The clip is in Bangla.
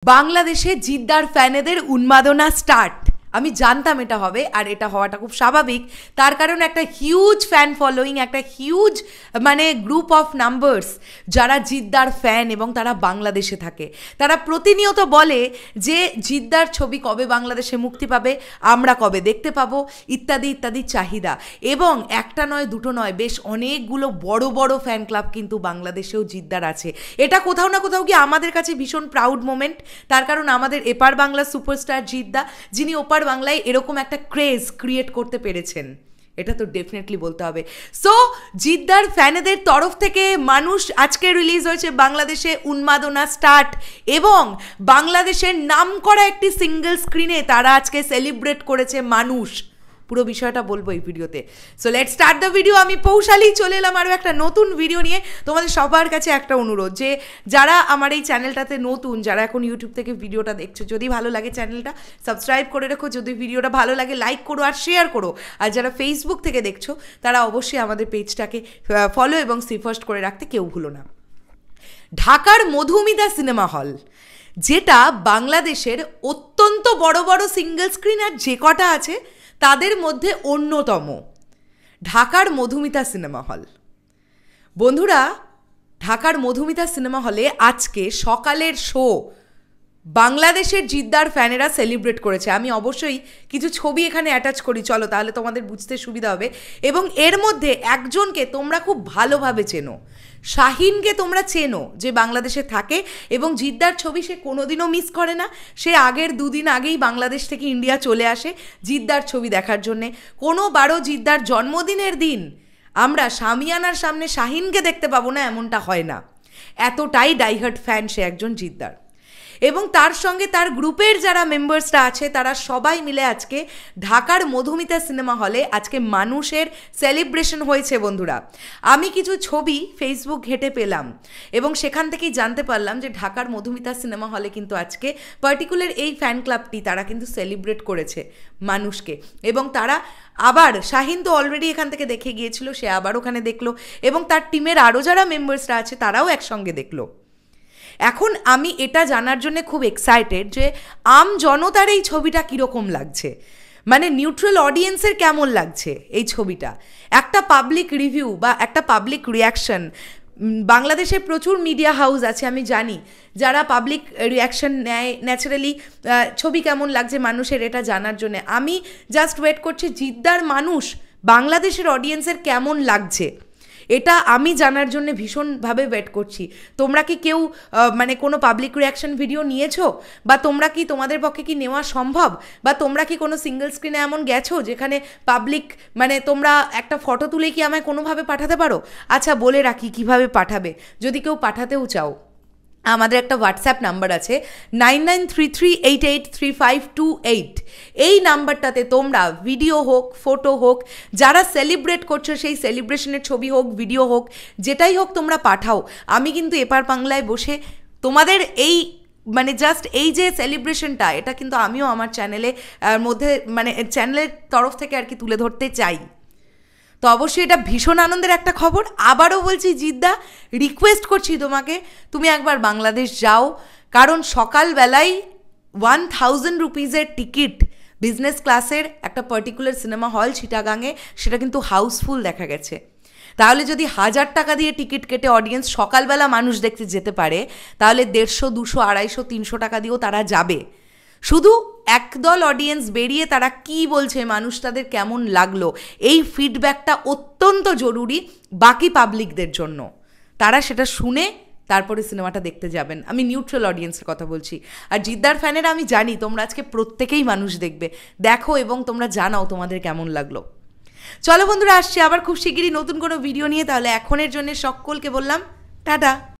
বাংলাদেশে জিদ্দার ফ্যানেদের উন্মাদনা স্টার্ট। আমি জানতাম এটা হবে, আর এটা হওয়াটা খুব স্বাভাবিক। তার কারণ একটা হিউজ ফ্যান ফলোয়িং, একটা হিউজ গ্রুপ অফ নাম্বারস যারা জিদ্দার ফ্যান এবং তারা বাংলাদেশে থাকে। তারা প্রতিনিয়ত বলে যে জিদ্দার ছবি কবে বাংলাদেশে মুক্তি পাবে, আমরা কবে দেখতে পাবো, ইত্যাদি ইত্যাদি চাহিদা। এবং একটা নয় দুটো নয়, বেশ অনেকগুলো বড় বড় ফ্যান ক্লাব কিন্তু বাংলাদেশেও জিদ্দার আছে। এটা কোথাও না কোথাও গিয়ে আমাদের কাছে ভীষণ প্রাউড মোমেন্ট। তার কারণ আমাদের এপার বাংলা সুপারস্টার জিদ্দা, যিনি ওপার বাংলায় এরকম একটা ক্রেজ ক্রিয়েট করতে পেরেছেন, এটা তো ডেফিনেটলি বলতে হবে। সো জিদ্দার ফ্যানেদের তরফ থেকে মানুষ আজকে রিলিজ হয়েছে বাংলাদেশে উন্মাদনা স্টার্ট, এবং বাংলাদেশের নামকরা একটি সিঙ্গেল স্ক্রিনে তারা আজকে সেলিব্রেট করেছে মানুষ। পুরো বিষয়টা বলবো এই ভিডিওতে। So let's start the video. আমি পৌশালী চলে এলাম আরও একটা নতুন ভিডিও নিয়ে। তোমাদের সবার কাছে একটা অনুরোধ, যে যারা আমার এই চ্যানেলটাতে নতুন, যারা এখন ইউটিউব থেকে ভিডিওটা দেখছো, যদি ভালো লাগে চ্যানেলটা সাবস্ক্রাইব করে রেখো, যদি ভিডিওটা ভালো লাগে লাইক করো আর শেয়ার করো। আর যারা ফেসবুক থেকে দেখছো তারা অবশ্যই আমাদের পেজটাকে ফলো এবং সি ফার্স্ট করে রাখতে কেউ ভুলো না। ঢাকার মধুমিতা সিনেমা হল, যেটা বাংলাদেশের অত্যন্ত বড় বড় সিঙ্গেল স্ক্রিন আর যে কটা আছে তাদের মধ্যে অন্যতম ঢাকার মধুমিতা সিনেমা হল। বন্ধুরা, ঢাকার মধুমিতা সিনেমা হলে আজকে সকালের শো বাংলাদেশের জিদ্দার ফ্যানেরা সেলিব্রেট করেছে। আমি অবশ্যই কিছু ছবি এখানে অ্যাটাচ করি, চলো তাহলে তোমাদের বুঝতে সুবিধা হবে। এবং এর মধ্যে একজনকে তোমরা খুব ভালোভাবে চেনো, শাহিনকে তোমরা চেনো, যে বাংলাদেশে থাকে এবং জিদ্দার ছবি সে কোনোদিনও মিস করে না। সে আগের দুদিন আগেই বাংলাদেশ থেকে ইন্ডিয়া চলে আসে জিদ্দার ছবি দেখার জন্যে। কোনোবারও জিদ্দার জন্মদিনের দিন আমরা শামিয়ানার সামনে শাহিনকে দেখতে পাবো না, এমনটা হয় না। এতটাই ডাইহার্ট ফ্যান সে একজন জিদ্দার। এবং তার সঙ্গে তার গ্রুপের যারা মেম্বার্সরা আছে তারা সবাই মিলে আজকে ঢাকার মধুমিতা সিনেমা হলে আজকে মানুষের সেলিব্রেশন হয়েছে। বন্ধুরা, আমি কিছু ছবি ফেসবুক ঘেঁটে পেলাম এবং সেখান থেকেই জানতে পারলাম যে ঢাকার মধুমিতা সিনেমা হলে কিন্তু আজকে পার্টিকুলার এই ফ্যান ক্লাবটি তারা কিন্তু সেলিব্রেট করেছে মানুষকে। এবং তারা আবার, শাহিন তো অলরেডি এখান থেকে দেখে গিয়েছিল, সে আবার ওখানে দেখলো এবং তার টিমের আরও যারা মেম্বার্সরা আছে তারাও একসঙ্গে দেখলো। এখন আমি এটা জানার জন্য খুব এক্সাইটেড যে আম জনতার এই ছবিটা কীরকম লাগছে, নিউট্রাল অডিয়েন্সের কেমন লাগছে এই ছবিটা। একটা পাবলিক রিভিউ বা একটা পাবলিক রিয়াকশন, বাংলাদেশে প্রচুর মিডিয়া হাউস আছে আমি জানি, যারা পাবলিক রিয়াকশন নেয় ন্যাচারালি ছবি কেমন লাগছে মানুষের, এটা জানার জন্য। আমি জাস্ট ওয়েট করছি জিদ্দার মানুষ বাংলাদেশের অডিয়েন্সের কেমন লাগছে, এটা আমি জানার জন্য ভীষণভাবে ওয়েট করছি। তোমরা কি কেউ কোনো পাবলিক রিয়াকশন ভিডিও নিয়েছো, বা তোমরা কি, তোমাদের পক্ষে কি নেওয়া সম্ভব, বা তোমরা কি কোনো সিঙ্গেল স্ক্রিনে এমন গেছো যেখানে পাবলিক তোমরা একটা ফটো তুলে কি আমায় কোনোভাবে পাঠাতে পারো? আচ্ছা, বলে রাখি কিভাবে পাঠাবে। যদি কেউ পাঠাতেও চাও, আমাদের একটা হোয়াটসঅ্যাপ নাম্বার আছে 9933883528। এই নাম্বারটাতে তোমরা ভিডিও হোক, ফটো হোক, যারা সেলিব্রেট করছো সেই সেলিব্রেশনের ছবি হোক, ভিডিও হোক, যেটাই হোক তোমরা পাঠাও। আমি কিন্তু এপার বাংলায় বসে তোমাদের এই জাস্ট এই যে সেলিব্রেশনটা, এটা কিন্তু আমিও আমার চ্যানেলে মধ্যে চ্যানেলের তরফ থেকে আর কি তুলে ধরতে চাই। তো অবশ্যই এটা ভীষণ আনন্দের একটা খবর। আবারও বলছি জিদ্দা, রিকোয়েস্ট করছি তোমাকে, তুমি একবার বাংলাদেশ যাও, কারণ সকালবেলায় 1000 রুপিজের টিকিট বিজনেস ক্লাসের একটা পার্টিকুলার সিনেমা হল চিটাগাংয়ে, সেটা কিন্তু হাউসফুল দেখা গেছে। তাহলে যদি 1000 টাকা দিয়ে টিকিট কেটে অডিয়েন্স সকালবেলা মানুষ দেখতে যেতে পারে, তাহলে 150, 200, 250, 300 টাকা দিয়েও তারা যাবে। শুধু একদল অডিয়েন্স বেরিয়ে তারা কি বলছে, মানুষ তাদের কেমন লাগলো, এই ফিডব্যাকটা অত্যন্ত জরুরি বাকি পাবলিকদের জন্য। তারা সেটা শুনে তারপরে সিনেমাটা দেখতে যাবেন। আমি নিউট্রাল অডিয়েন্সের কথা বলছি। আর জিদ্দার ফ্যানেরা আমি জানি তোমরা আজকে প্রত্যেকেই মানুষ দেখবে, দেখো এবং তোমরা জানাও তোমাদের কেমন লাগলো। চলো বন্ধুরা, আসছি আবার খুব শিগগিরই নতুন কোনো ভিডিও নিয়ে। তাহলে এখনের জন্য সকলকে বললাম টাটা।